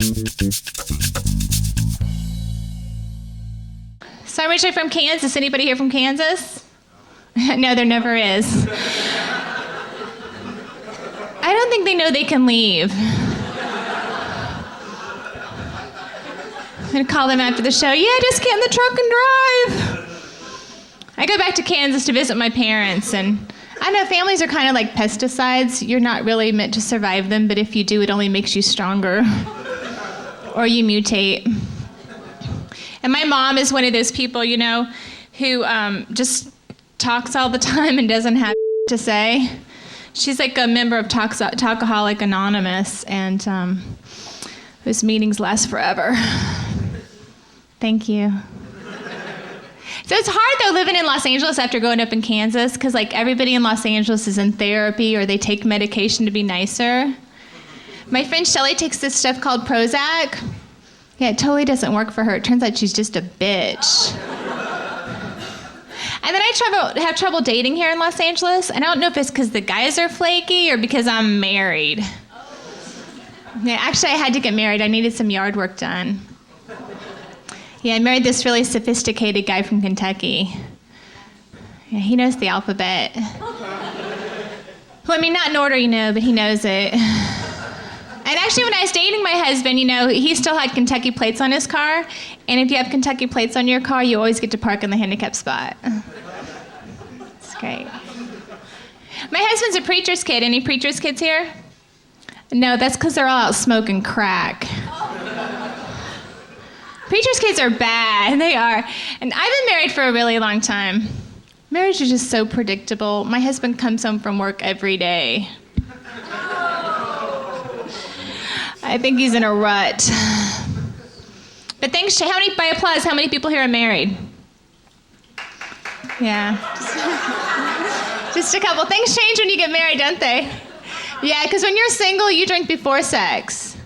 So I'm originally from Kansas. Anybody here from Kansas? No, there never is. I don't think they know they can leave. I'm gonna call them after the show. Yeah, just get in the truck and drive. I go back to Kansas to visit my parents, and I know families are kind of like pesticides. You're not really meant to survive them, but if you do, it only makes you stronger. Or you mutate. And my mom is one of those people, you know, who just talks all the time and doesn't have to say. She's like a member of Talkaholic Anonymous, and those meetings last forever. Thank you. So it's hard, though, living in Los Angeles after growing up in Kansas, because, like, everybody in Los Angeles is in therapy or they take medication to be nicer. My friend Shelly takes this stuff called Prozac. Yeah, it totally doesn't work for her. It turns out she's just a bitch. And then I have trouble dating here in Los Angeles. And I don't know if it's because the guys are flaky or because I'm married. Yeah, actually, I had to get married. I needed some yard work done. Yeah, I married this really sophisticated guy from Kentucky. Yeah, he knows the alphabet. Well, I mean, not in order, you know, but he knows it. And actually, when I was dating my husband, you know, he still had Kentucky plates on his car. And if you have Kentucky plates on your car, you always get to park in the handicapped spot. It's great. My husband's a preacher's kid. Any preacher's kids here? No, that's because they're all out smoking crack. Preacher's kids are bad. They are. And I've been married for a really long time. Marriage is just so predictable. My husband comes home from work every day. I think he's in a rut. But thanks to, by applause, how many people here are married? Yeah. Just a couple. Things change when you get married, don't they? Yeah, because when you're single, you drink before sex.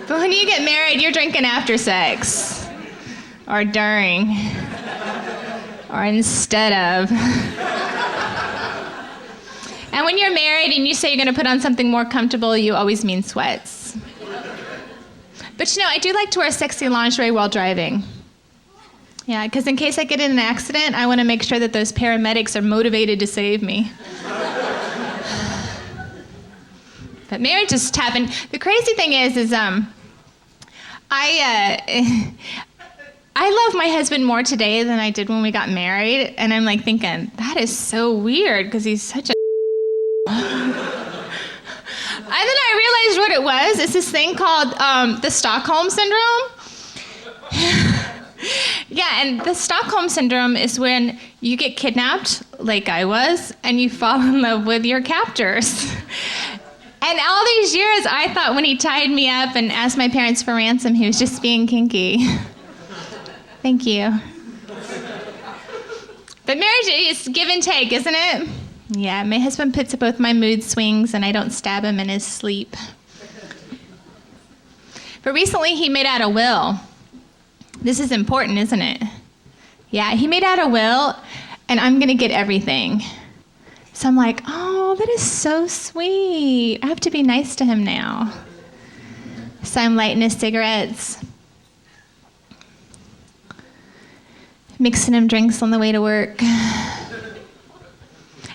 But when you get married, you're drinking after sex. Or during. Or instead of. And when you're married and you say you're going to put on something more comfortable, you always mean sweats. But you know, I do like to wear sexy lingerie while driving. Yeah, because in case I get in an accident, I want to make sure that those paramedics are motivated to save me. But marriage is tough. And the crazy thing is I love my husband more today than I did when we got married. And I'm like thinking, that is so weird because he's such a And then I realized what it was. It's this thing called the Stockholm Syndrome. Yeah, and the Stockholm Syndrome is when you get kidnapped, like I was, and you fall in love with your captors. And all these years, I thought when he tied me up and asked my parents for ransom, he was just being kinky. Thank you. But marriage is give and take, isn't it? Yeah, my husband puts up both my mood swings, and I don't stab him in his sleep. But recently, he made out a will. This is important, isn't it? Yeah, he made out a will, and I'm going to get everything. So I'm like, oh, that is so sweet. I have to be nice to him now. So I'm lighting his cigarettes, mixing him drinks on the way to work.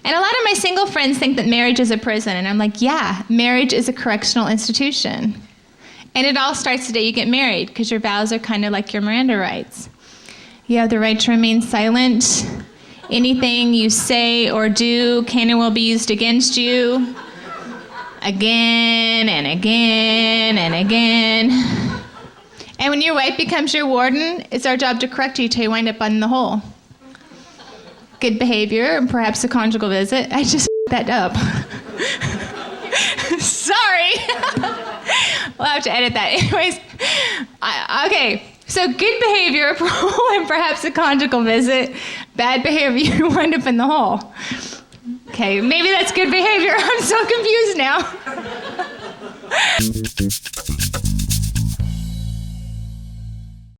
And a lot of my single friends think that marriage is a prison. And I'm like, yeah, marriage is a correctional institution. And it all starts the day you get married, because your vows are kind of like your Miranda rights. You have the right to remain silent. Anything you say or do can and will be used against you. Again and again and again. And when your wife becomes your warden, it's our job to correct you till you wind up in the hole. Good behavior and perhaps a conjugal visit. I just that up. Sorry. We'll have to edit that. Anyways, okay. So good behavior and perhaps a conjugal visit. Bad behavior, you wind up in the hole. Okay, maybe that's good behavior. I'm so confused now.